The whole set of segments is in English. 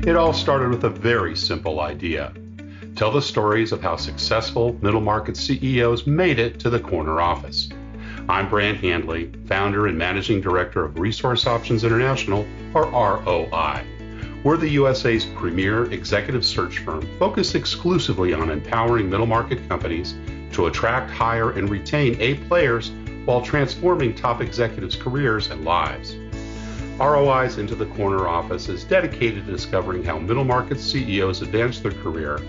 It all started with a very simple idea. Tell the stories of how successful middle market CEOs made it to the corner office. I'm Brant Handley, founder and managing director of Resource Options International, or ROI. We're the USA's premier executive search firm focused exclusively on empowering middle market companies to attract, hire, and retain A players while transforming top executives' careers and lives. ROI's Into the Corner office is dedicated to discovering how middle market CEOs advance their career,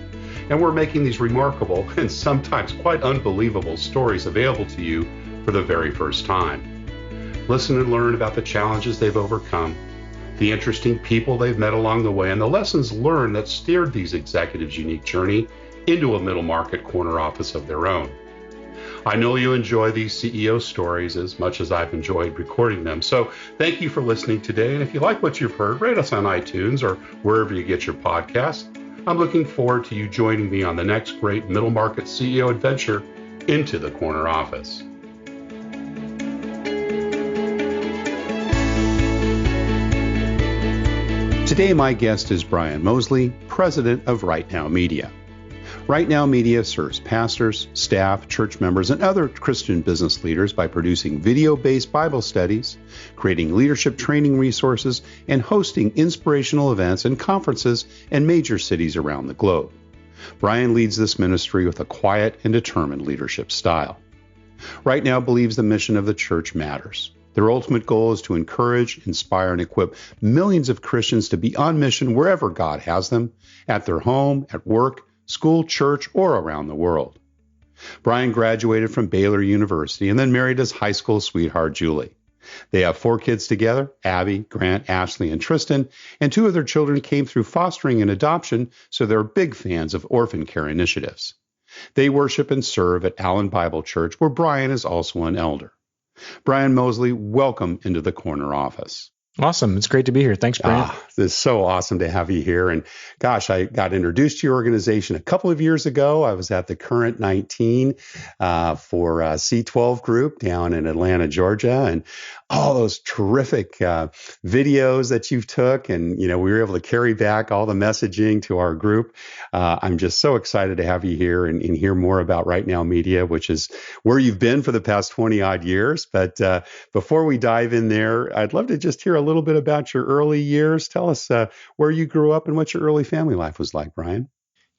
and we're making these remarkable and sometimes quite unbelievable stories available to you for the very first time. Listen and learn about the challenges they've overcome, the interesting people they've met along the way, and the lessons learned that steered these executives' unique journey into a middle market corner office of their own. I know you enjoy these CEO stories as much as I've enjoyed recording them. So thank you for listening today. And if you like what you've heard, rate us on iTunes or wherever you get your podcasts. I'm looking forward to you joining me on the next great middle market CEO adventure into the corner office. Today, my guest is Brian Mosley, president of Right Now Media. Right Now Media serves pastors, staff, church members, and other Christian business leaders by producing video-based Bible studies, creating leadership training resources, and hosting inspirational events and conferences in major cities around the globe. Brian leads this ministry with a quiet and determined leadership style. Right Now believes the mission of the church matters. Their ultimate goal is to encourage, inspire, and equip millions of Christians to be on mission wherever God has them, at their home, at work, school, church, or around the world. Brian graduated from Baylor University and then married his high school sweetheart, Julie. They have 4 kids together, Abby, Grant, Ashley, and Tristan, and 2 of their children came through fostering and adoption, so they're big fans of orphan care initiatives. They worship and serve at Allen Bible Church, where Brian is also an elder. Brian Mosley, welcome into the corner office. Awesome. It's great to be here. Thanks, Brant. It's so awesome to have you here. And gosh, I got introduced to your organization a couple of years ago. I was at the Current 19 for C12 Group down in Atlanta, Georgia, and all those terrific videos that you took. And, we were able to carry back all the messaging to our group. I'm just so excited to have you here and hear more about Right Now Media, which is where you've been for the past 20 odd years. But before we dive in there, I'd love to just hear a little bit about your early years. Tell us where you grew up and what your early family life was like, Brian.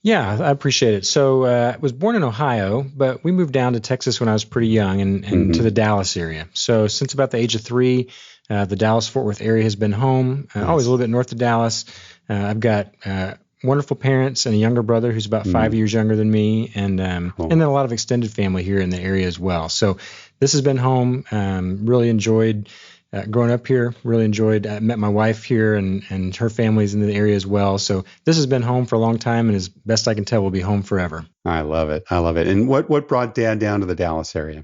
Yeah, I appreciate it. So I was born in Ohio, but we moved down to Texas when I was pretty young and to the Dallas area. So since about the age of 3, the Dallas-Fort Worth area has been home, always a little bit north of Dallas. I've got wonderful parents and a younger brother who's about 5 years younger than me, and then a lot of extended family here in the area as well. So this has been home. Really enjoyed growing up here, really enjoyed, met my wife here and her family's in the area as well. So this has been home for a long time, and as best I can tell, will be home forever. I love it. And what brought Dad down to the Dallas area?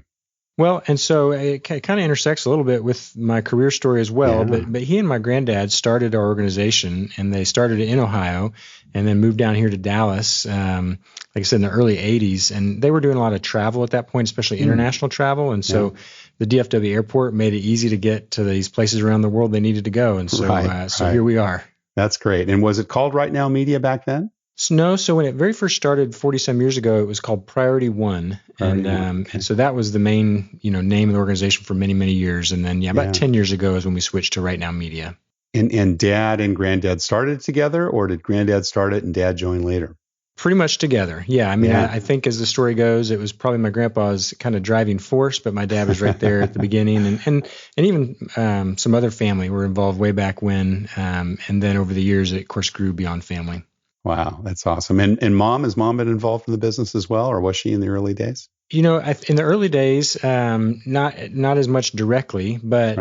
Well, and so it kind of intersects a little bit with my career story as well, Yeah. but he and my granddad started our organization, and they started it in Ohio and then moved down here to Dallas, like I said, in the early 80s. And they were doing a lot of travel at that point, especially international travel. And so the DFW airport made it easy to get to these places around the world they needed to go. And so here we are. That's great. And was it called Right Now Media back then? No, so when it very first started 40-some years ago, it was called Priority One. And so that was the main name of the organization for many, many years. And then, about 10 years ago is when we switched to Right Now Media. And Dad and Granddad started it together, or did Granddad start it and Dad join later? Pretty much together. Yeah. I mean, I think as the story goes, it was probably my grandpa's kind of driving force, but my dad was right there at the beginning. And even some other family were involved way back when. And then over the years, it, of course, grew beyond family. Wow, that's awesome. And has Mom been involved in the business as well, or was she in the early days? In the early days, not as much directly, but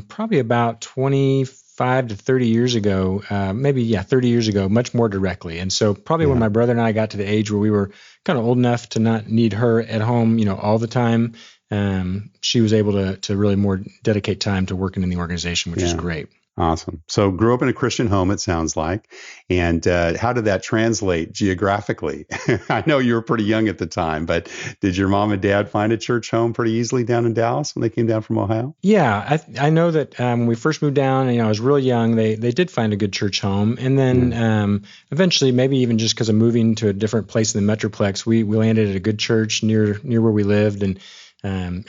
probably about 25 to 30 years ago, 30 years ago, much more directly. And so probably when my brother and I got to the age where we were kind of old enough to not need her at home, all the time, she was able to really more dedicate time to working in the organization, which is great. Awesome. So grew up in a Christian home, it sounds like. And how did that translate geographically? I know you were pretty young at the time, but did your mom and dad find a church home pretty easily down in Dallas when they came down from Ohio? Yeah, I know that when we first moved down, I was really young. They did find a good church home, and then eventually, maybe even just because of moving to a different place in the Metroplex, we landed at a good church near where we lived, and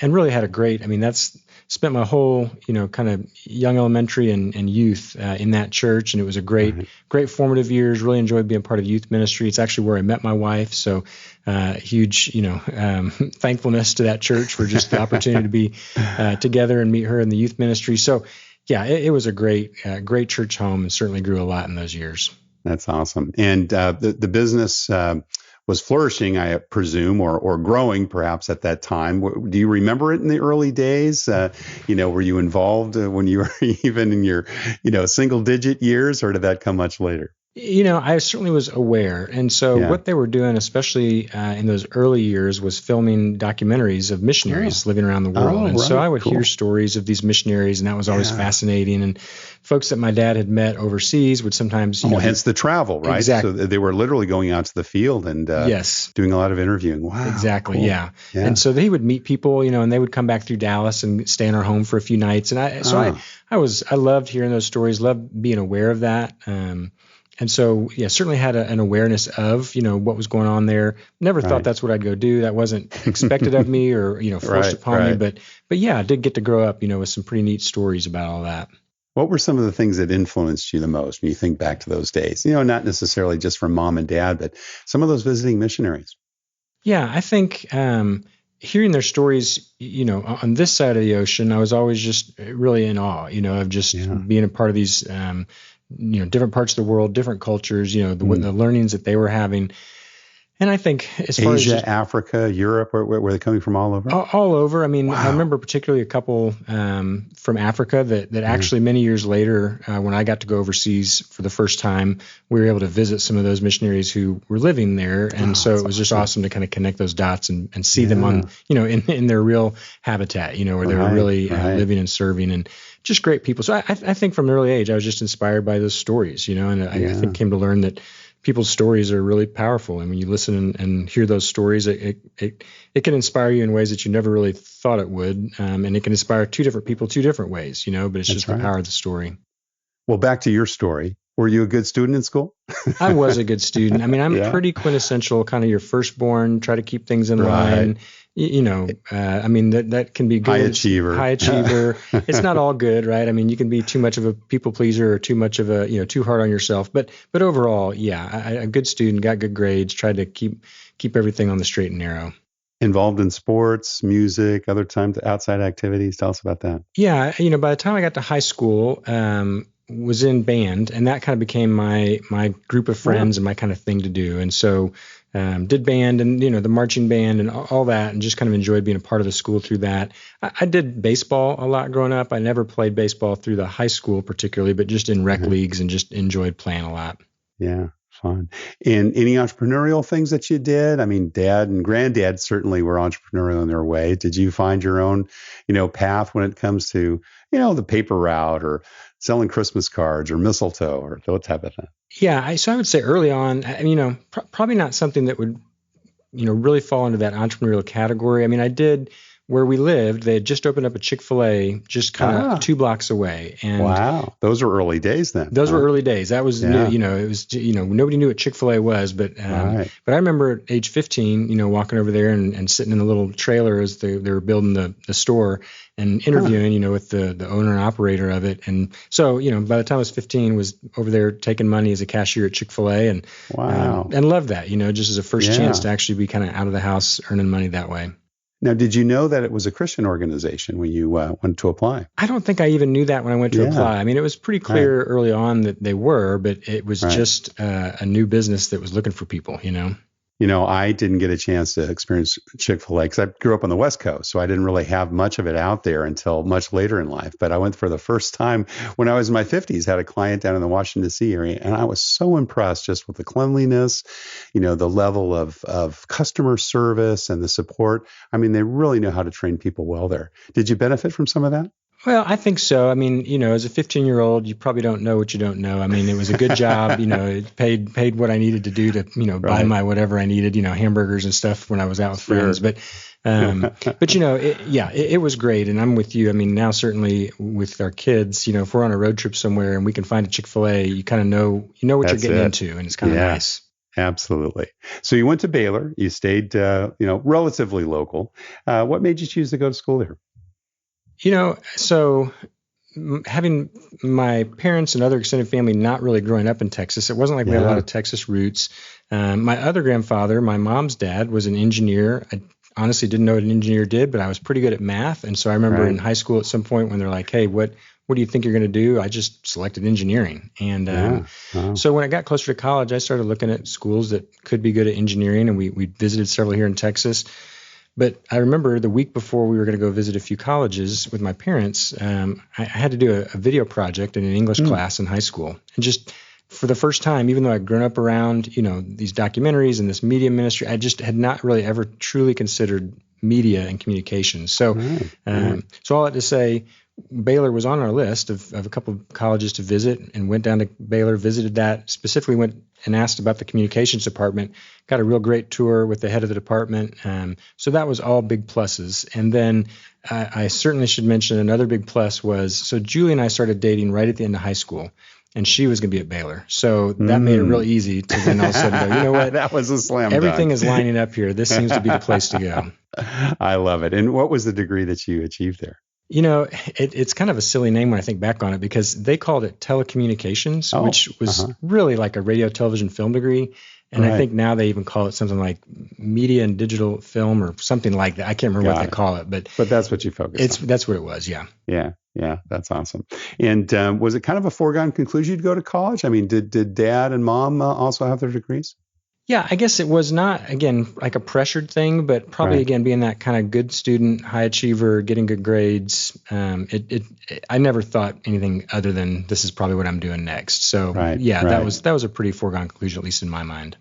really had a great. That's spent my whole kind of young elementary and youth in that church, and it was a great formative years. Really enjoyed being part of youth ministry. It's actually where I met my wife, so huge thankfulness to that church for just the opportunity to be together and meet her in the youth ministry. So yeah, it was a great church home, and certainly grew a lot in those years. That's awesome. And the business was flourishing, I presume, or growing perhaps at that time. Do you remember it in the early days? Were you involved when you were even in your, single digit years, or did that come much later? I certainly was aware. And so what they were doing, especially in those early years, was filming documentaries of missionaries living around the world. And so I would hear stories of these missionaries, and that was always fascinating. And folks that my dad had met overseas would sometimes, hence the travel, right? Exactly. So they were literally going out to the field and doing a lot of interviewing. Wow. Exactly. Cool. Yeah. And so they would meet people, and they would come back through Dallas and stay in our home for a few nights. And I loved hearing those stories, loved being aware of that. And so, certainly had an awareness of, what was going on there. Never thought that's what I'd go do. That wasn't expected of me or, forced upon me. But yeah, I did get to grow up, with some pretty neat stories about all that. What were some of the things that influenced you the most when you think back to those days? Not necessarily just from mom and dad, but some of those visiting missionaries. Yeah, I think hearing their stories, on this side of the ocean, I was always just really in awe, of just being a part of these different parts of the world, different cultures, the learnings that they were having. And I think as far Asia, as Africa, Europe, were they coming from all over? All over. I remember particularly a couple from Africa that actually many years later, when I got to go overseas for the first time, we were able to visit some of those missionaries who were living there. And so it was just awesome to kind of connect those dots and see them on, in their real habitat, where they were really living and serving, and just great people. So I think from an early age, I was just inspired by those stories, and I think came to learn that people's stories are really powerful. And when you listen and hear those stories, it can inspire you in ways that you never really thought it would. And it can inspire two different people, two different ways, but it's just the power of the story. Well, back to your story. Were you a good student in school? I was a good student. I'm pretty quintessential, kind of your firstborn, try to keep things in line. That can be good. High achiever. It's not all good, right? You can be too much of a people pleaser or too much of a, too hard on yourself. But overall, a good student, got good grades, tried to keep everything on the straight and narrow. Involved in sports, music, other times outside activities. Tell us about that. Yeah, by the time I got to high school, was in band, and that kind of became my group of friends and my kind of thing to do. And so did band and, the marching band and all that, and just kind of enjoyed being a part of the school through that. I did baseball a lot growing up. I never played baseball through the high school particularly, but just in rec leagues, and just enjoyed playing a lot. Yeah, fun. And any entrepreneurial things that you did? Dad and granddad certainly were entrepreneurial in their way. Did you find your own, path when it comes to, the paper route or selling Christmas cards or mistletoe or that type of thing? Yeah, so I would say early on, probably not something that would, really fall into that entrepreneurial category. I did, where we lived, they had just opened up a Chick-fil-A just kind of 2 blocks away. And wow, those were early days then. Those were early days. That was new, it was, nobody knew what Chick-fil-A was, but I remember at age 15, walking over there and sitting in the little trailer as they were building the store and interviewing, with the owner and operator of it. And so, by the time I was 15, was over there taking money as a cashier at Chick-fil-A and loved that, just as a first chance to actually be kind of out of the house earning money that way. Now, did you know that it was a Christian organization when you went to apply? I don't think I even knew that when I went to apply. It was pretty clear early on that they were, but it was just a new business that was looking for people, I didn't get a chance to experience Chick-fil-A because I grew up on the West Coast, so I didn't really have much of it out there until much later in life. But I went for the first time when I was in my 50s, had a client down in the Washington, D.C. area, and I was so impressed just with the cleanliness, the level of customer service and the support. They really know how to train people well there. Did you benefit from some of that? Well, I think so. I mean, as a 15-year-old, you probably don't know what you don't know. I mean, it was a good job. It paid what I needed to do to, buy my whatever I needed, hamburgers and stuff when I was out with friends. But, it was great. And I'm with you. I mean, now certainly with our kids, if we're on a road trip somewhere and we can find a Chick-fil-A, you kind of know, what you're getting into, and it's kind of nice. Absolutely. So you went to Baylor. You stayed, relatively local. What made you choose to go to school there? So having my parents and other extended family not really growing up in Texas, it wasn't like we had a lot of Texas roots. My other grandfather, my mom's dad, was an engineer. I honestly didn't know what an engineer did, but I was pretty good at math. And so I remember in high school at some point when they're like, hey, what do you think you're going to do? I just selected engineering. And so when I got closer to college, I started looking at schools that could be good at engineering. And we visited several here in Texas. But I remember the week before we were going to go visit a few colleges with my parents, I had to do a video project in an English class in high school. And just for the first time, even though I'd grown up around, these documentaries and this media ministry, I just had not really ever truly considered media and communications. So, so all that to say, Baylor was on our list of a couple of colleges to visit, and went down to Baylor, visited that, specifically went and asked about the communications department, got a real great tour with the head of the department. So that was all big pluses. And then I certainly should mention another big plus was, so Julie and I started dating right at the end of high school, and she was going to be at Baylor. So that made it real easy to then all of a sudden go, you know what? That was a slam dunk. Everything is lining up here. This seems to be the place to go. I love it. And what was the degree that you achieved there? It's kind of a silly name when I think back on it, because they called it telecommunications, which was really like a radio, television, film degree. And I think now they even call it something like media and digital film or something like that. I can't remember what they call it, but that's what you focused on. That's what it was. Yeah. Yeah. That's awesome. And was it kind of a foregone conclusion you'd go to college? I mean, did dad and mom also have their degrees? Yeah, I guess it was not, again, like a pressured thing, but probably, again, being that kind of good student, high achiever, getting good grades, I never thought anything other than this is probably what I'm doing next. So, that was a pretty foregone conclusion, at least in my mind.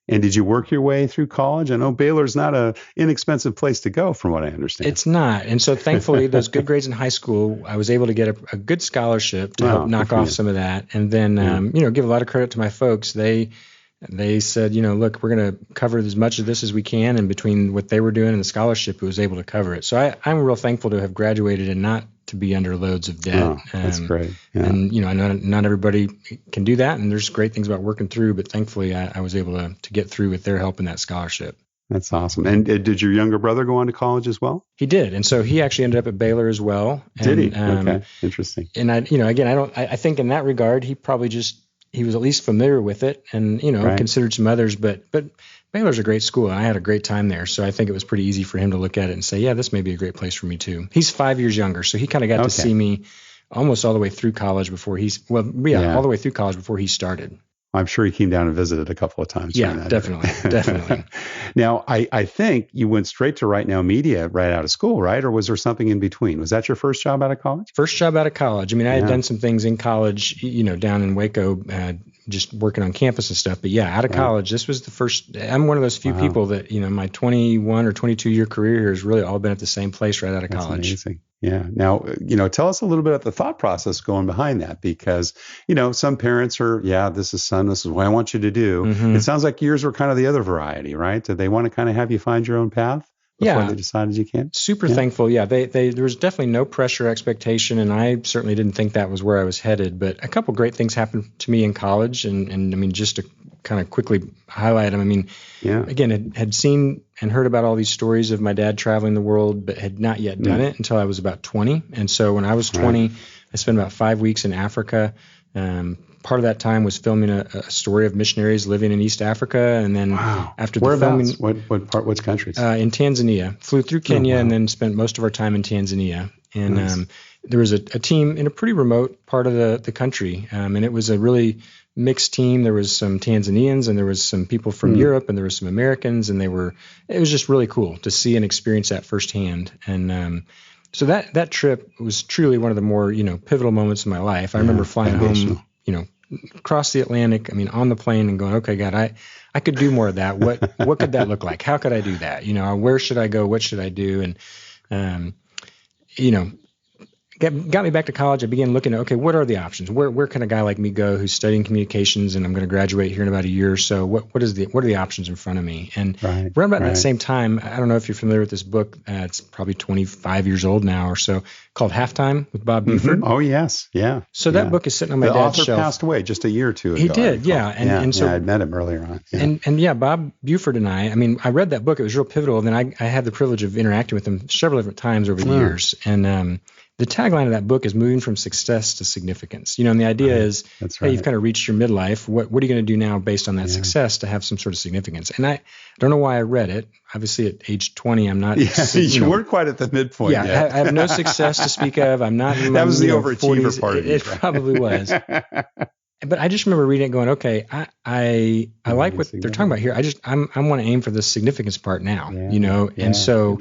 And did you work your way through college? I know Baylor's not an inexpensive place to go, from what I understand. It's not. And so thankfully, those good grades in high school, I was able to get a good scholarship to help knock off some of that. And then, give a lot of credit to my folks. They said, look, we're going to cover as much of this as we can. And between what they were doing and the scholarship, it was able to cover it. So I'm real thankful to have graduated and not to be under loads of debt. Oh, that's great. Yeah. And, I know not everybody can do that. And there's great things about working through. But thankfully, I was able to get through with their help in that scholarship. That's awesome. And did your younger brother go on to college as well? He did. And so he actually ended up at Baylor as well. Did he? Okay. Interesting. And I think in that regard, he was at least familiar with it and, considered some others, but Baylor's a great school and I had a great time there. So I think it was pretty easy for him to look at it and say, yeah, this may be a great place for me too. He's 5 years younger. So he kind of got to see me almost all the way through college before all the way through college before he started. I'm sure he came down and visited a couple of times. Yeah, definitely. Now, I think you went straight to Right Now Media right out of school, right? Or was there something in between? Was that your first job out of college? First job out of college. I mean, I had done some things in college, down in Waco, just working on campus and stuff. But out of college, this was the first. I'm one of those few people that, my 21 or 22 year career here has really all been at the same place right out of college. Amazing. Yeah. Now, tell us a little bit about the thought process going behind that, because, some parents are, this is what I want you to do. Mm-hmm. It sounds like yours were kind of the other variety, right? Did they want to kind of have you find your own path before they decided you can? Super thankful. Yeah. There was definitely no pressure expectation, and I certainly didn't think that was where I was headed. But a couple great things happened to me in college. And I mean, just to kind of quickly highlight them, I mean, again, had seen and heard about all these stories of my dad traveling the world, but had not yet done it until I was about 20. And so when I was 20, I spent about 5 weeks in Africa. Part of that time was filming a story of missionaries living in East Africa. And then after the filming, which countries? In Tanzania. Flew through Kenya and then spent most of our time in Tanzania. And there was a team in a pretty remote part of the country. And it was a really mixed team. There was some Tanzanians and there was some people from Europe and there were some Americans, and it was just really cool to see and experience that firsthand. And so that trip was truly one of the more, pivotal moments in my life. I remember flying home, across the Atlantic, I mean, on the plane and going, okay, God, I could do more of that. What could that look like? How could I do that? Where should I go? What should I do? And, got me back to college. I began looking at, okay, what are the options? Where can a guy like me go who's studying communications and I'm going to graduate here in about a year or so? What are the options in front of me? And around about that same time, I don't know if you're familiar with this book. It's probably 25 years old now or so, called Halftime with Bob Buford. Oh, yes. Yeah. So that book is sitting on my dad's shelf. The author passed away just a year or two ago. He did, yeah. And so I'd met him earlier on. Yeah. And Bob Buford and I read that book. It was real pivotal. And then I had the privilege of interacting with him several different times over the years. And the tagline of that book is moving from success to significance. And the idea is, hey, you've kind of reached your midlife. What are you going to do now based on that success to have some sort of significance? And I don't know why I read it. Obviously, at age 20, I'm not. You weren't quite at the midpoint yet. I have no success to speak of. I'm not. That was the overachiever 40s. part of it. It probably was. But I just remember reading it, going, okay, I like what they're talking about here. I want to aim for the significance part now. And so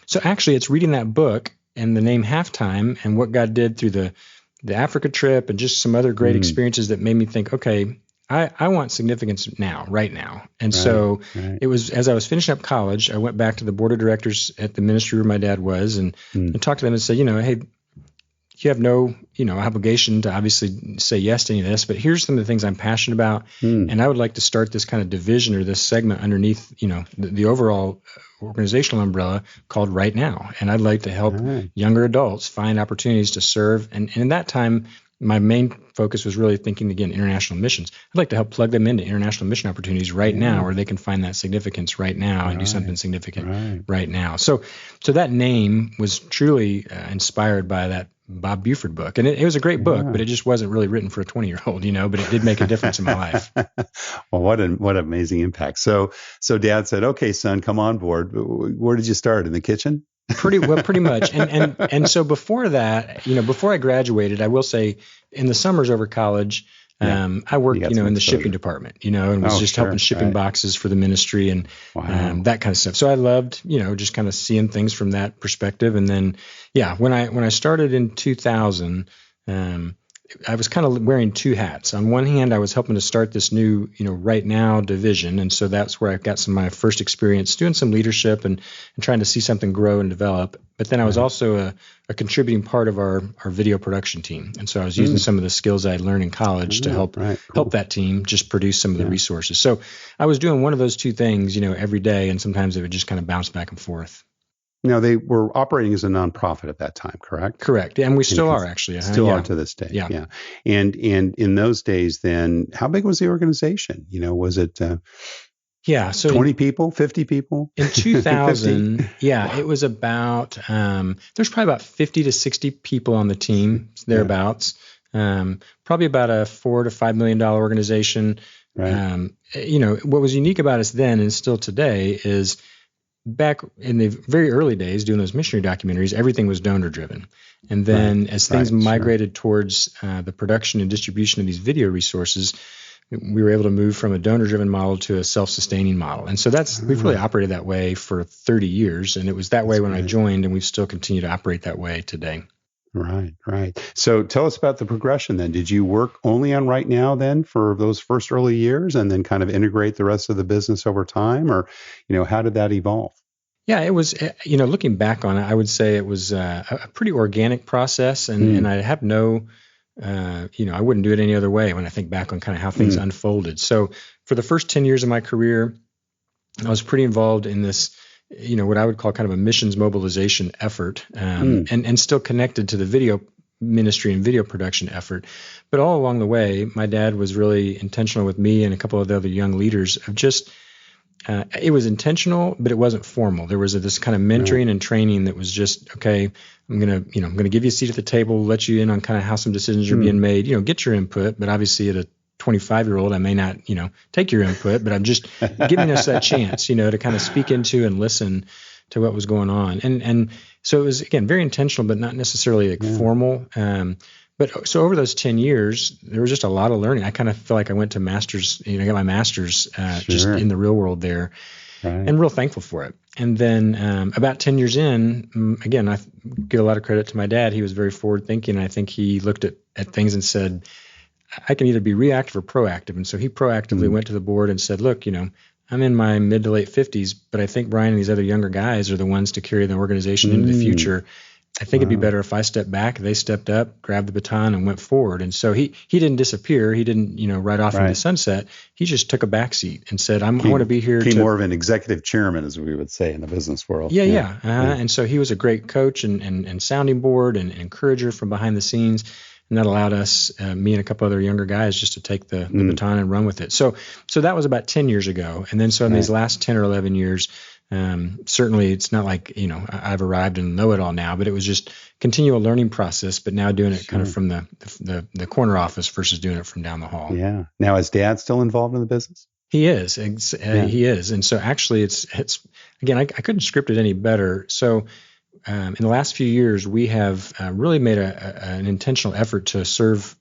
so actually, it's reading that book and the name Halftime and what God did through the Africa trip and just some other great experiences that made me think, okay, I want significance now, right now. And so it was, as I was finishing up college, I went back to the board of directors at the ministry where my dad was and talked to them and said, hey, you have no, obligation to obviously say yes to any of this, but here's some of the things I'm passionate about. And I would like to start this kind of division or this segment underneath, the overall organizational umbrella called Right Now. And I'd like to help younger adults find opportunities to serve. And in that time, my main focus was really thinking, again, international missions. I'd like to help plug them into international mission opportunities right now where they can find that significance right now and do something significant right now. So that name was truly inspired by that Bob Buford book. And it was a great book, but it just wasn't really written for a 20-year-old, but it did make a difference in my life. Well, what an amazing impact. So Dad said, okay, son, come on board. Where did you start? In the kitchen? Pretty much. And so before that, before I graduated, I will say in the summers over college, I worked, in the shipping department, and was just helping shipping boxes for the ministry and that kind of stuff. So I loved, just kind of seeing things from that perspective. And then, when I started in 2000, I was kind of wearing two hats. On one hand, I was helping to start this new, Right Now division. And so that's where I got some of my first experience doing some leadership and trying to see something grow and develop. But then I was also a contributing part of our video production team. And so I was using some of the skills I had learned in college to help that team just produce some of the resources. So I was doing one of those two things, every day. And sometimes it would just kind of bounce back and forth. Now, they were operating as a nonprofit at that time, correct? Correct. And we still are, actually. Still are to this day. Yeah. And in those days, then, how big was the organization? Was it so 20 people, 50 people? In 2000, it was about, there's probably about 50 to 60 people on the team, thereabouts. Probably about a $4 to $5 million organization. Right. What was unique about us then and still today is, back in the very early days doing those missionary documentaries, everything was donor driven. And then as things migrated towards the production and distribution of these video resources, we were able to move from a donor driven model to a self-sustaining model. And so we've really operated that way for 30 years. And it was that way when I joined, and we've still continued to operate that way today. Right. So tell us about the progression then. Did you work only on Right Now then for those first early years and then kind of integrate the rest of the business over time? Or, how did that evolve? Yeah, it was, looking back on it, I would say it was a pretty organic process. And I have no, I wouldn't do it any other way when I think back on kind of how things unfolded. So for the first 10 years of my career, I was pretty involved in this, what I would call kind of a missions mobilization effort, and still connected to the video ministry and video production effort. But all along the way, my dad was really intentional with me and a couple of the other young leaders of just, it was intentional, but it wasn't formal. There was this kind of mentoring and training that was just, okay, I'm going to give you a seat at the table, let you in on kind of how some decisions are being made, get your input. But obviously at a 25-year-old, I may not, take your input, but I'm just giving us that chance, to kind of speak into and listen to what was going on. And so it was, again, very intentional, but not necessarily formal. But so over those 10 years, there was just a lot of learning. I kind of feel like I went to master's, I got my master's just in the real world there, and real thankful for it. And then about 10 years in, again, I give a lot of credit to my dad. He was very forward thinking. I think he looked at things and said, I can either be reactive or proactive. And so he proactively went to the board and said, look, I'm in my mid to late 50s, but I think Brian and these other younger guys are the ones to carry the organization into the future. I think it'd be better if I stepped back. They stepped up, grabbed the baton, and went forward. And so he didn't disappear. He didn't, ride off into the sunset. He just took a back seat and said, I want to be here. More of an executive chairman, as we would say in the business world. Yeah. And so he was a great coach and sounding board and encourager from behind the scenes. And that allowed us, me and a couple other younger guys, just to take the baton and run with it. So that was about 10 years ago. And then so in these last 10 or 11 years, certainly it's not like, I've arrived and know it all now, but it was just continual learning process, but now doing it kind of from the corner office versus doing it from down the hall. Yeah. Now, is Dad still involved in the business? He is. He is. And so actually it's again, I couldn't script it any better. So in the last few years, we have really made an intentional effort to serve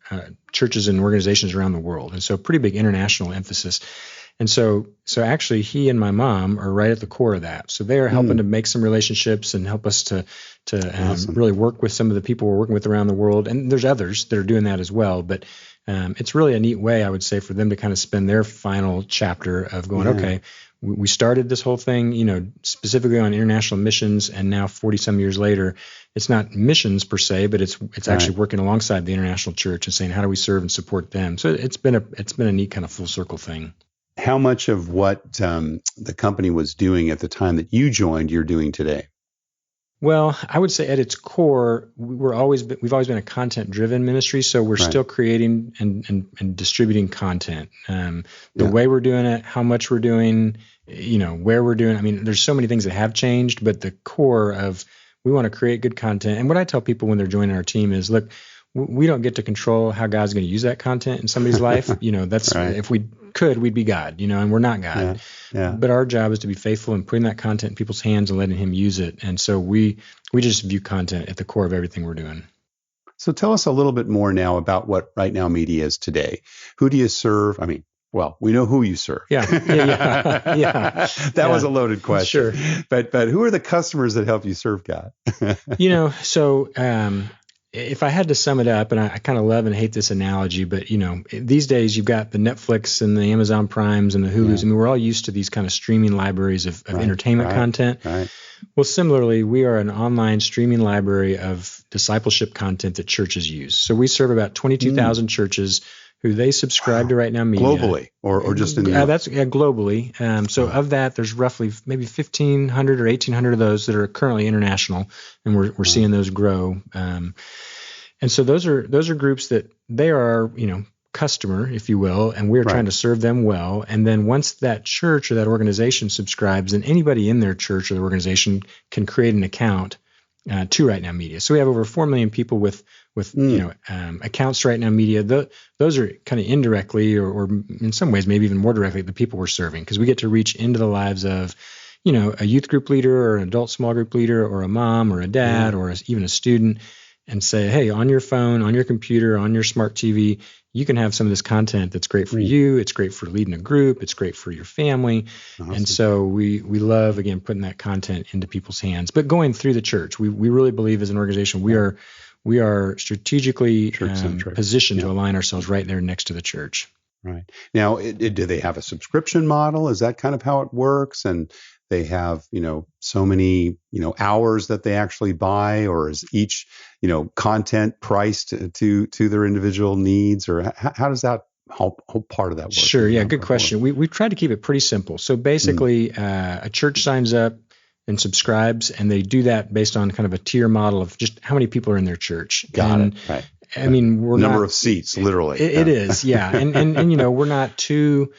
churches and organizations around the world. And so pretty big international emphasis. And so actually he and my mom are right at the core of that. So they are helping to make some relationships and help us to really work with some of the people we're working with around the world. And there's others that are doing that as well. But it's really a neat way, I would say, for them to kind of spend their final chapter of going, okay, we started this whole thing, specifically on international missions, and now 40 some years later, it's not missions per se, but it's actually working alongside the international church and saying, how do we serve and support them? So it's been a neat kind of full circle thing. How much of what the company was doing at the time that you joined, you're doing today? Well, I would say at its core, we've always been a content-driven ministry, so we're still creating and distributing content. The way we're doing it, how much we're doing, where we're doing. I mean, there's so many things that have changed, but the core of we want to create good content. And what I tell people when they're joining our team is, look, we don't get to control how God's going to use that content in somebody's life. That's if we could, we'd be God, and we're not God. Yeah. But our job is to be faithful in putting that content in people's hands and letting Him use it. And so we just view content at the core of everything we're doing. So tell us a little bit more now about what Right Now Media is today. Who do you serve? I mean, well, we know who you serve. Yeah. That was a loaded question. Sure. But who are the customers that help you serve God? If I had to sum it up, and I kind of love and hate this analogy, but these days you've got the Netflix and the Amazon Primes and the Hulus. I mean, we're all used to these kind of streaming libraries of entertainment content. Right. Well, similarly, we are an online streaming library of discipleship content that churches use. So we serve about 22,000 churches who they subscribe to Right Now Media. Globally, or just in the U.S.? That's globally. So of that, there's roughly maybe 1,500 or 1,800 of those that are currently international, and we're seeing those grow. And so those are groups that they are, customer, if you will, and we're trying to serve them well. And then once that church or that organization subscribes, then anybody in their church or the organization can create an account to Right Now Media. So we have over 4 million people with accounts to Right Now Media. Those are kind of indirectly or in some ways maybe even more directly the people we're serving, because we get to reach into the lives of a youth group leader or an adult small group leader or a mom or a dad or even a student, and say, hey, on your phone, on your computer, on your smart TV, you can have some of this content that's great for you. It's great for leading a group. It's great for your family. Awesome. And so we love, again, putting that content into people's hands. But going through the church, we really believe as an organization we are strategically positioned to align ourselves right there next to the church. Right. Now, do they have a subscription model? Is that kind of how it works? And they have, so many, hours that they actually buy, or is each, content priced to their individual needs, or how does that whole part of that work? Sure. Yeah. Good question. We've tried to keep it pretty simple. So basically, a church signs up and subscribes, and they do that based on kind of a tier model of just how many people are in their church. Got it. Right. I mean, we're number of seats, literally. It is. Yeah. And we're not too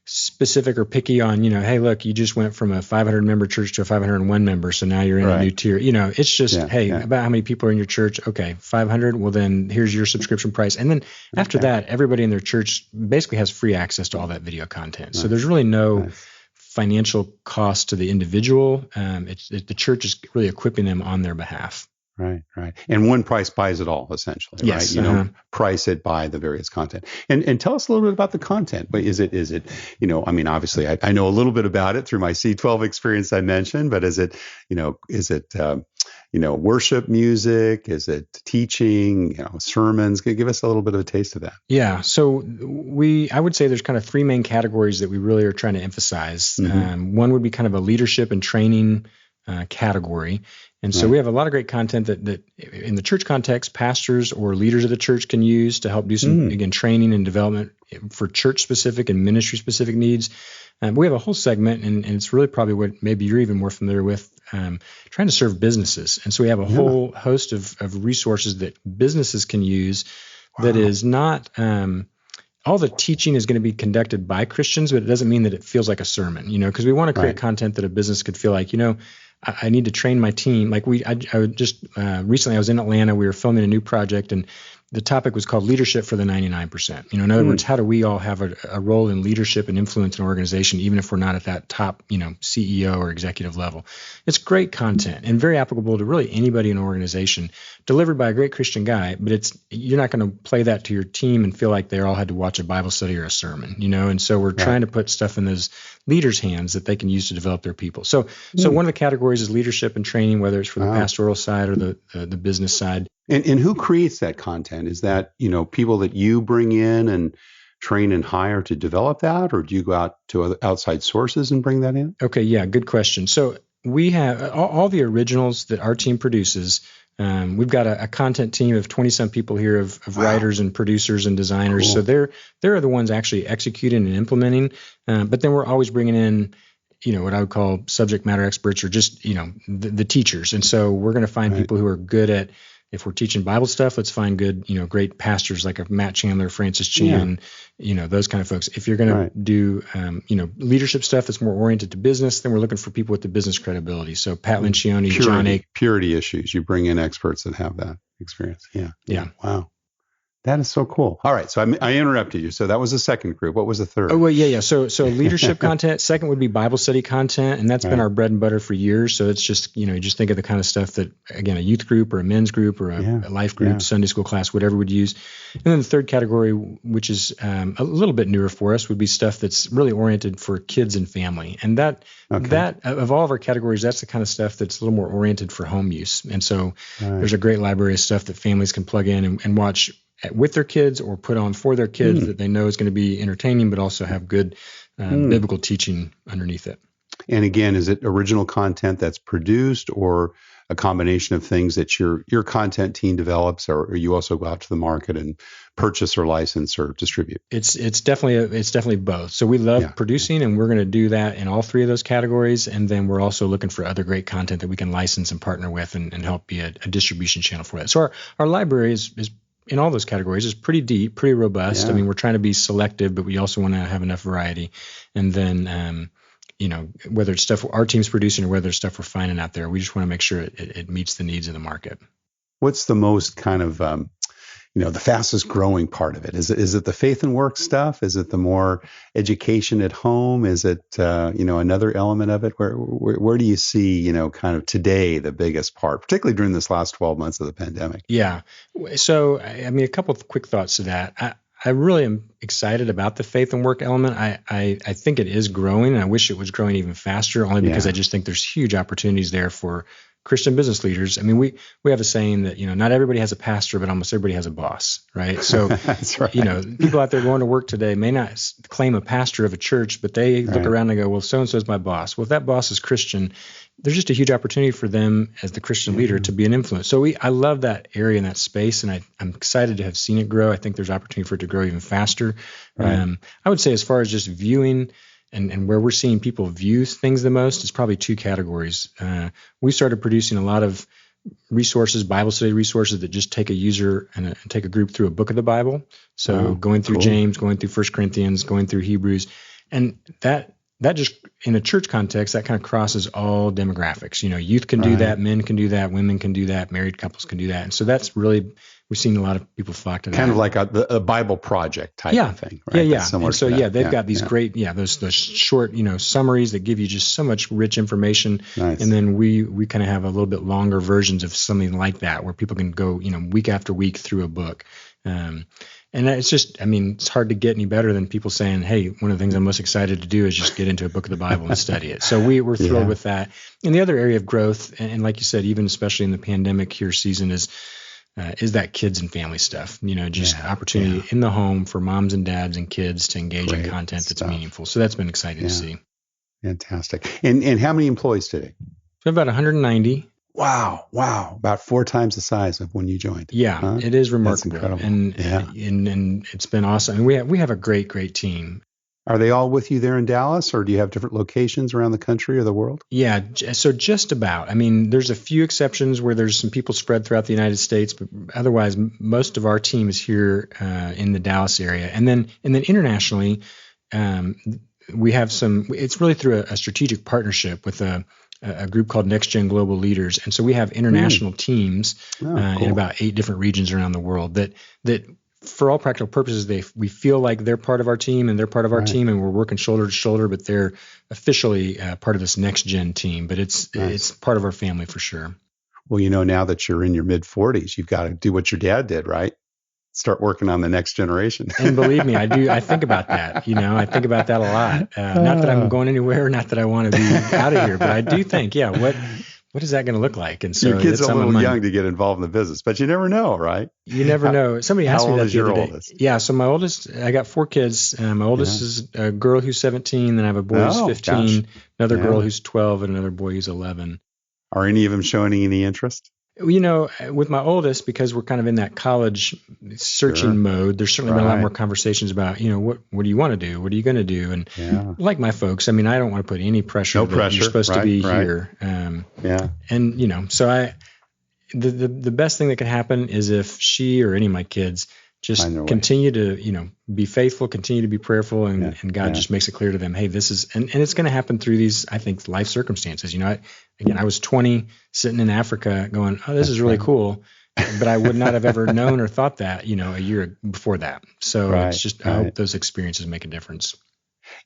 specific or picky on, hey, look, you just went from a 500 member church to a 501 member, so now you're in a new tier. It's just, about how many people are in your church. Okay, 500. Well, then here's your subscription price. And then after that, everybody in their church basically has free access to all that video content. Nice. So there's really no financial cost to the individual. The church is really equipping them on their behalf. Right. And one price buys it all, essentially, yes, right? You don't price it by the various content. And tell us a little bit about the content. But is it, obviously I know a little bit about it through my C12 experience I mentioned, but is it worship music? Is it teaching, sermons? Give us a little bit of a taste of that. Yeah. So I would say there's kind of three main categories that we really are trying to emphasize. One would be kind of a leadership and training category. And so we have a lot of great content that in the church context, pastors or leaders of the church can use to help do some, again, training and development for church-specific and ministry-specific needs. We have a whole segment, and it's really probably what maybe you're even more familiar with, trying to serve businesses. And so we have a whole host of resources that businesses can use that is not all the teaching is going to be conducted by Christians, but it doesn't mean that it feels like a sermon, because we want to create content that a business could feel like, I need to train my team. Like I just recently I was in Atlanta. We were filming a new project, and the topic was called Leadership for the 99%. In other words, how do we all have a role in leadership and influence in an organization, even if we're not at that top, CEO or executive level? It's great content and very applicable to really anybody in an organization, delivered by a great Christian guy. But you're not going to play that to your team and feel like they all had to watch a Bible study or a sermon, And so we're trying to put stuff in those leaders' hands that they can use to develop their people. So one of the categories is leadership and training, whether it's for the pastoral side or the business side. And who creates that content? Is that, people that you bring in and train and hire to develop that, or do you go out to other outside sources and bring that in? Okay, yeah, good question. So we have all the originals that our team produces. We've got a content team of 20-some people here of writers and producers and designers. Cool. So they're the ones actually executing and implementing. But then we're always bringing in, what I would call subject matter experts, or just, the teachers. And so we're going to find people who are good at, if we're teaching Bible stuff, let's find good, great pastors like a Matt Chandler, Francis Chan, those kind of folks. If you're going to do, leadership stuff that's more oriented to business, then we're looking for people with the business credibility. So Pat Lencioni, John Ake. Purity issues. You bring in experts that have that experience. Yeah. Wow. That is so cool. All right. So I interrupted you. So that was the second group. What was the third? Oh, well, yeah. So leadership content. Second would be Bible study content. And that's been our bread and butter for years. So it's just, you just think of the kind of stuff that, again, a youth group or a men's group or a life group, Sunday school class, whatever would use. And then the third category, which is a little bit newer for us, would be stuff that's really oriented for kids and family. And that of all of our categories, that's the kind of stuff that's a little more oriented for home use. And so there's a great library of stuff that families can plug in and watch with their kids or put on for their kids that they know is going to be entertaining, but also have good biblical teaching underneath it. And again, is it original content that's produced, or a combination of things that your content team develops, or you also go out to the market and purchase or license or distribute? It's definitely both. So we love producing, and we're going to do that in all three of those categories. And then we're also looking for other great content that we can license and partner with and help be a distribution channel for that. So our library is in all those categories is pretty deep, pretty robust. I mean, we're trying to be selective, but we also want to have enough variety. And then, whether it's stuff our team's producing or whether it's stuff we're finding out there, we just want to make sure it meets the needs of the market. What's the most kind of, the fastest growing part of it? Is it the faith and work stuff? Is it the more education at home? Is it, another element of it? Where do you see, kind of today the biggest part, particularly during this last 12 months of the pandemic? Yeah. So, a couple of quick thoughts to that. I really am excited about the faith and work element. I think it is growing, and I wish it was growing even faster, only because I just think there's huge opportunities there for Christian business leaders. I mean, we have a saying that, not everybody has a pastor, but almost everybody has a boss, right? So, that's right. People out there going to work today may not claim a pastor of a church, but they look around and go, well, so-and-so is my boss. Well, if that boss is Christian, there's just a huge opportunity for them as the Christian leader to be an influence. So I love that area and that space, and I'm excited to have seen it grow. I think there's opportunity for it to grow even faster. Right. I would say as far as just viewing and where we're seeing people view things the most is probably two categories. We started producing a lot of resources, Bible study resources that just take a user and take a group through a book of the Bible. So going through James, going through 1 Corinthians, going through Hebrews, and that just in a church context, that kind of crosses all demographics. Youth can do that, men can do that, women can do that, married couples can do that. And so that's really, we've seen a lot of people flock to that. Kind of like a Bible project type of thing, right? Yeah. And so, they've got these great, those short, summaries that give you just so much rich information. Nice. And then we kind of have a little bit longer versions of something like that where people can go, week after week through a book. And it's just, it's hard to get any better than people saying, hey, one of the things I'm most excited to do is just get into a book of the Bible and study it. So we're thrilled with that. And the other area of growth, and like you said, even especially in the pandemic here season, is that kids and family stuff, opportunity in the home for moms and dads and kids to engage in content that's meaningful. So that's been exciting to see. Fantastic. And how many employees today? So about 190. Wow. About 4 times the size of when you joined. Yeah, Huh? it is That's remarkable. incredible. And it's been awesome. And we have a great team. Are they all with you there in Dallas, or do you have different locations around the country or the world? Yeah, so just about. I mean, there's a few exceptions where there's some people spread throughout the United States, but otherwise, most of our team is here in the Dallas area. And then internationally, we have some. It's really through a strategic partnership with a group called Next Gen Global Leaders, and so we have international teams Cool. in about 8 different regions around the world that for all practical purposes, we feel like they're part of our team and they're part of our team, and we're working shoulder to shoulder, but they're officially part of this Next Gen team, but it's part of our family for sure. Well, now that you're in your mid 40s, you've got to do what your dad did, right? Start working on the next generation. And believe me, I do. I think about that. I think about that a lot. Not that I'm going anywhere, not that I want to be out of here, but I do think, what is that going to look like? And so your kids are a little young to get involved in the business, but you never know, right? You never know. Somebody asked me that the other day. Oldest? Yeah, so my oldest, I got 4 kids. My oldest is a girl who's 17, then I have a boy who's 15, another girl who's 12, and another boy who's 11. Are any of them showing any interest? With my oldest, because we're kind of in that college searching mode, there's certainly been a lot more conversations about, what do you want to do? What are you going to do? And like my folks, I mean, I don't want to put any pressure. No pressure. You're supposed to be here. And, so the best thing that could happen is if she or any of my kids just continue to, be faithful, continue to be prayerful, and God just makes it clear to them, hey, this is, and it's going to happen through these, I think, life circumstances. I was 20 sitting in Africa going, oh, this is really cool. But I would not have ever known or thought that, a year before that. So it's just, I hope those experiences make a difference.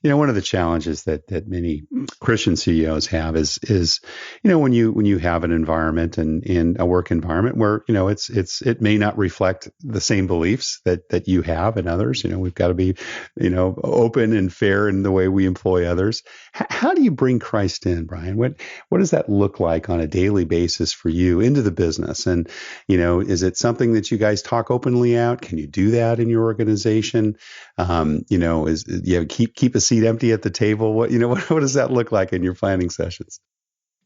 One of the challenges that many Christian CEOs have is when you have an environment and a work environment where it may not reflect the same beliefs that you have and others. We've got to be open and fair in the way we employ others. How do you bring Christ in, Brian? What does that look like on a daily basis for you into the business? And is it something that you guys talk openly out? Can you do that in your organization? Keep a seat empty at the table. What does that look like in your planning sessions?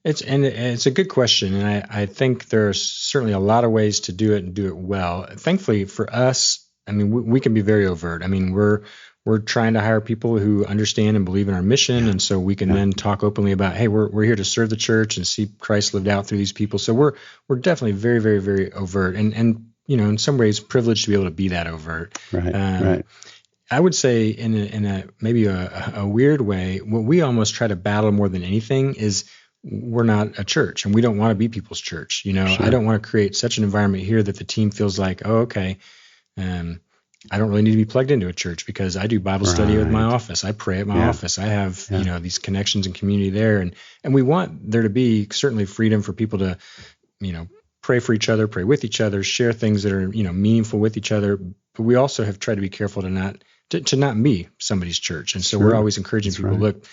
It's a good question, and I think there's certainly a lot of ways to do it and do it well. Thankfully for us, I mean, we can be very overt. I mean, we're trying to hire people who understand and believe in our mission, and so we can then talk openly about, hey, we're here to serve the church and see Christ lived out through these people. So we're definitely very, very, very overt, and in some ways privileged to be able to be that overt. Right. I would say in a maybe a weird way, what we almost try to battle more than anything is we're not a church, and we don't want to be people's church. Sure. I don't want to create such an environment here that the team feels like, oh, okay, I don't really need to be plugged into a church because I do Bible study with my office. I pray at my office. I have these connections and community there, and we want there to be certainly freedom for people to pray for each other, pray with each other, share things that are meaningful with each other. But we also have tried to be careful to not be somebody's church. And so we're always encouraging people, look,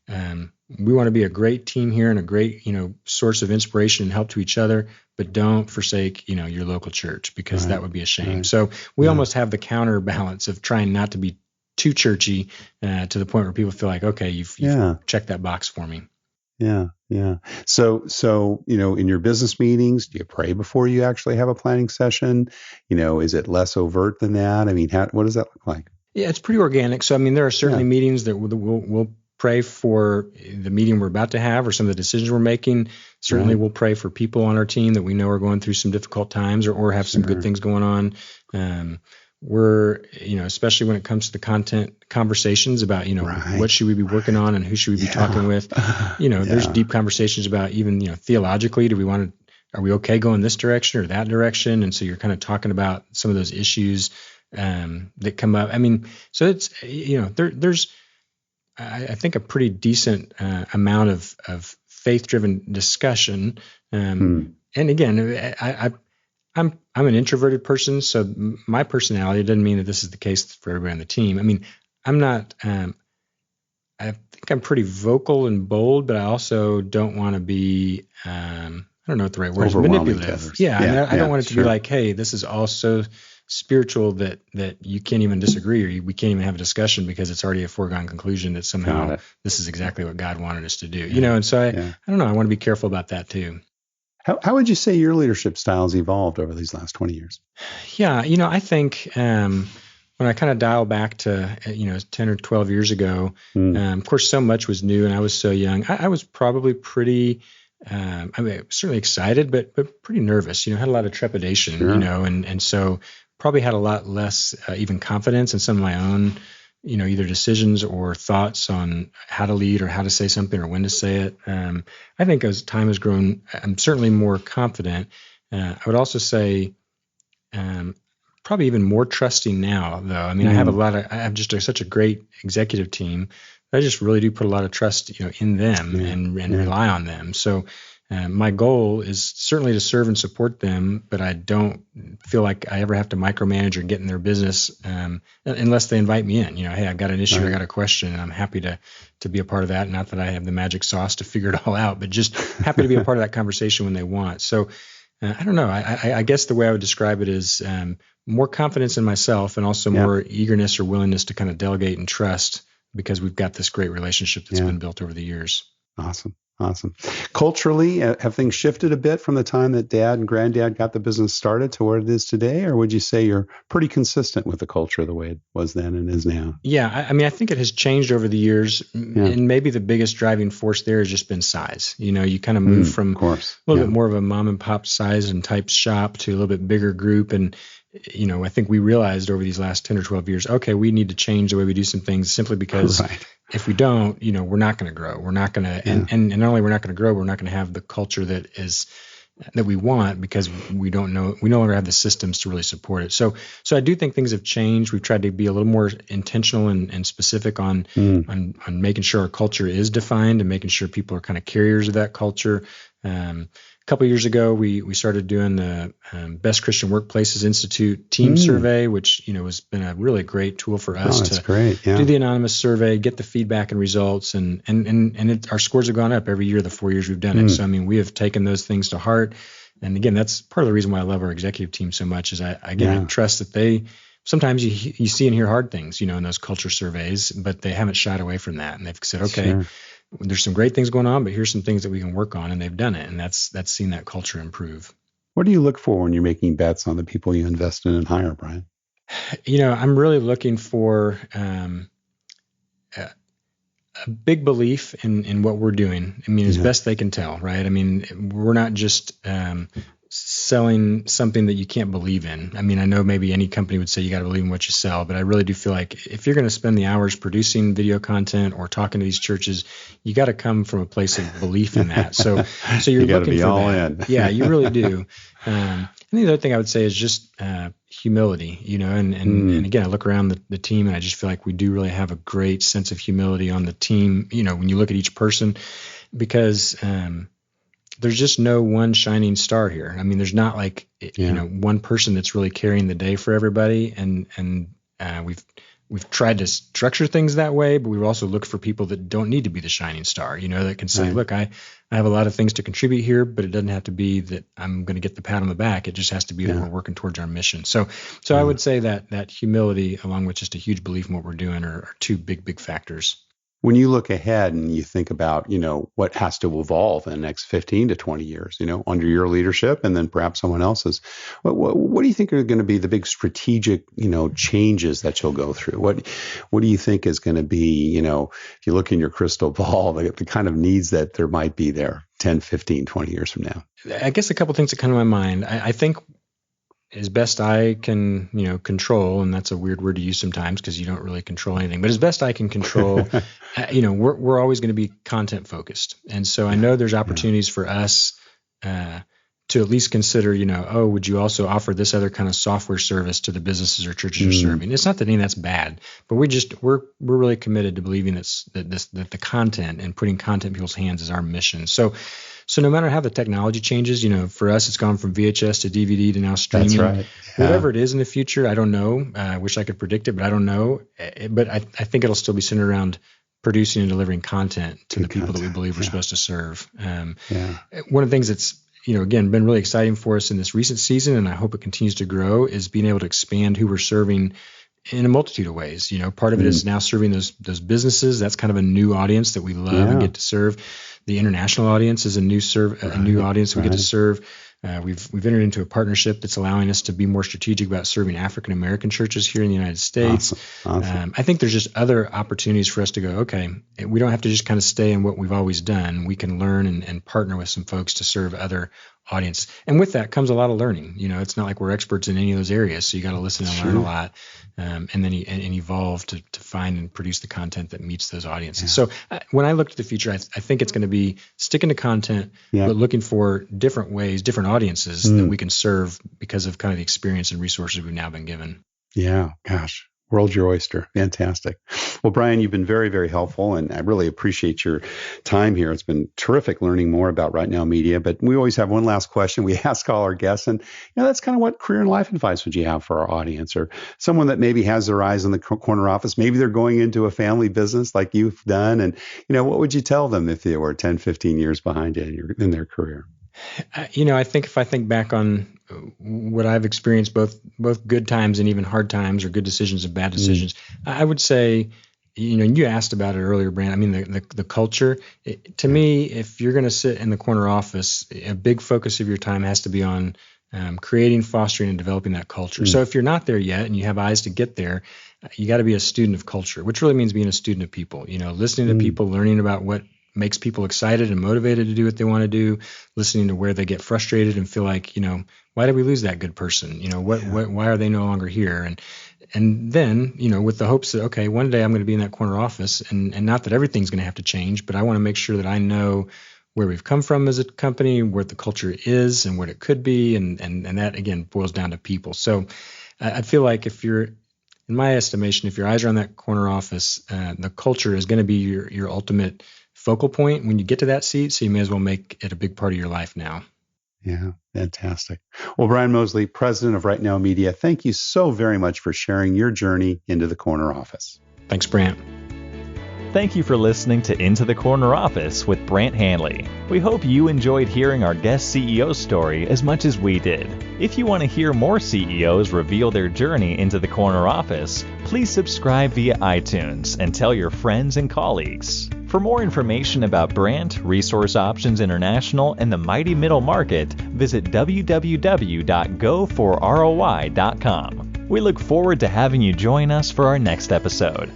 we want to be a great team here and a great, source of inspiration and help to each other, but don't forsake, your local church, because that would be a shame. So we almost have the counterbalance of trying not to be too churchy to the point where people feel like, okay, you've checked that box for me. Yeah. So, in your business meetings, do you pray before you actually have a planning session? Is it less overt than that? I mean, what does that look like? Yeah, it's pretty organic. So, I mean, there are certainly meetings that we'll pray for the meeting we're about to have or some of the decisions we're making. Certainly we'll pray for people on our team that we know are going through some difficult times or have some good things going on. We're, especially when it comes to the content conversations about, what should we be working on and who should we be talking with? There's deep conversations about even, theologically, are we okay going this direction or that direction? And so you're kind of talking about some of those issues that come up. I mean, so it's, there's, I think, a pretty decent amount of faith-driven discussion. And again, I'm an introverted person, so my personality doesn't mean that this is the case for everybody on the team. I mean, I'm not. I think I'm pretty vocal and bold, but I also don't want to be. I don't know what the right word is. Manipulative. I don't want it to be like, hey, this is all so spiritual that you can't even disagree, or we can't even have a discussion because it's already a foregone conclusion that somehow this is exactly what God wanted us to do. And so I don't know. I want to be careful about that too. How would you say your leadership styles evolved over these last 20 years? Yeah, I think when I kind of dial back to 10 or 12 years ago, of course, so much was new, and I was so young. I was probably pretty. Certainly excited, but pretty nervous. Had a lot of trepidation. Sure. And so probably had a lot less even confidence in some of my own, either decisions or thoughts on how to lead or how to say something or when to say it. I think as time has grown, I'm certainly more confident. I would also say probably even more trusting now, though. I mean, I have just such a great executive team. I just really do put a lot of trust, in them and rely on them. So my goal is certainly to serve and support them, but I don't feel like I ever have to micromanage or get in their business unless they invite me in. Hey, I've got an issue, I got a question, and I'm happy to be a part of that. Not that I have the magic sauce to figure it all out, but just happy to be a part of that conversation when they want. So I don't know. I guess the way I would describe it is more confidence in myself and also more eagerness or willingness to kind of delegate and trust, because we've got this great relationship that's been built over the years. Awesome. Culturally, have things shifted a bit from the time that Dad and Granddad got the business started to where it is today? Or would you say you're pretty consistent with the culture the way it was then and is now? Yeah, I think it has changed over the years. And maybe the biggest driving force there has just been size. You kind of move from a little bit more of a mom and pop size and type shop to a little bit bigger group. And I think we realized over these last 10 or 12 years, okay, we need to change the way we do some things simply because if we don't, we're not going to grow. We're not going to, and not only we're not going to grow, we're not going to have the culture that we want, because we no longer have the systems to really support it. So I do think things have changed. We've tried to be a little more intentional and specific on making sure our culture is defined and making sure people are kind of carriers of that culture. A couple of years ago, we started doing the Best Christian Workplaces Institute team survey, which has been a really great tool for us to do the anonymous survey, get the feedback and results, and our scores have gone up every year the 4 years we've done it. So we have taken those things to heart, and again, that's part of the reason why I love our executive team so much. Is I trust that they sometimes you see and hear hard things in those culture surveys, but they haven't shied away from that, and they've said, okay. There's some great things going on, but here's some things that we can work on, and they've done it, and that's seen that culture improve. What do you look for when you're making bets on the people you invest in and hire, Brian? I'm really looking for a big belief in what we're doing. As best they can tell, right? We're not just selling something that you can't believe in. I know maybe any company would say you got to believe in what you sell, but I really do feel like if you're going to spend the hours producing video content or talking to these churches, you got to come from a place of belief in that. So you're you looking be for all that. In. Yeah, you really do. And the other thing I would say is just humility, and again, I look around the team and I just feel like we do really have a great sense of humility on the team, when you look at each person, because there's just no one shining star here. There's not like, one person that's really carrying the day for everybody. And we've tried to structure things that way, but we've also looked for people that don't need to be the shining star, that can say, look, I have a lot of things to contribute here, but it doesn't have to be that I'm going to get the pat on the back. It just has to be that we're working towards our mission. So I would say that humility, along with just a huge belief in what we're doing, are two big factors. When you look ahead and you think about, what has to evolve in the next 15 to 20 years, under your leadership and then perhaps someone else's, what do you think are going to be the big strategic, changes that you'll go through? What do you think is going to be, if you look in your crystal ball, the kind of needs that there might be there 10, 15, 20 years from now? I guess a couple things that come to my mind. I think as best I can, control, and that's a weird word to use sometimes because you don't really control anything, but as best I can control, we're always going to be content focused. And so I know there's opportunities for us to at least consider, would you also offer this other kind of software service to the businesses or churches you're serving? It's not that any of that's bad, but we're really committed to believing that the content and putting content in people's hands is our mission. So no matter how the technology changes, for us, it's gone from VHS to DVD to now streaming. That's right. Yeah. Whatever it is in the future, I don't know. I wish I could predict it, but I don't know. But I think it'll still be centered around producing and delivering content to the people that we believe we're supposed to serve. One of the things that's, again, been really exciting for us in this recent season, and I hope it continues to grow, is being able to expand who we're serving in a multitude of ways. Part of it is now serving those businesses. That's kind of a new audience that we love and get to serve. The international audience is a new audience we get to serve. We've entered into a partnership that's allowing us to be more strategic about serving African American churches here in the United States. Awesome. I think there's just other opportunities for us to go, okay, we don't have to just kind of stay in what we've always done. We can learn and partner with some folks to serve other audience. And with that comes a lot of learning. It's not like we're experts in any of those areas. So you got to listen and learn a lot, and then and evolve to find and produce the content that meets those audiences. Yeah. So when I look to the future, I think it's going to be sticking to content, but looking for different ways, different audiences that we can serve because of kind of the experience and resources we've now been given. Yeah, gosh. World's your oyster. Fantastic. Well, Brian, you've been very, very helpful, and I really appreciate your time here. It's been terrific learning more about Right Now Media, but we always have one last question we ask all our guests, and that's kind of what career and life advice would you have for our audience, or someone that maybe has their eyes on the corner office. Maybe they're going into a family business like you've done, and what would you tell them if they were 10, 15 years behind you in their career? I think if I think back on what I've experienced, both good times and even hard times, or good decisions and bad decisions, I would say, you asked about it earlier, Brand. I mean, the culture, to me, if you're going to sit in the corner office, a big focus of your time has to be on creating, fostering, and developing that culture. So if you're not there yet and you have eyes to get there, you got to be a student of culture, which really means being a student of people, listening to people, learning about what makes people excited and motivated to do what they want to do, listening to where they get frustrated and feel like, why did we lose that good person? Why are they no longer here? And then, with the hopes that, okay, one day I'm going to be in that corner office, and not that everything's going to have to change, but I want to make sure that I know where we've come from as a company, where the culture is and what it could be. And that, again, boils down to people. So I feel like in my estimation, if your eyes are on that corner office, the culture is going to be your ultimate focal point when you get to that seat, so you may as well make it a big part of your life now. Yeah, fantastic. Well, Brian Mosley, president of Right Now Media, thank you so very much for sharing your journey into the corner office. Thanks, Brant. Thank you for listening to Into the Corner Office with Brant Hanley. We hope you enjoyed hearing our guest CEO story as much as we did. If you want to hear more CEOs reveal their journey into the corner office, please subscribe via iTunes and tell your friends and colleagues. For more information about Brant, Resource Options International, and the mighty middle market, visit www.goforroi.com. We look forward to having you join us for our next episode.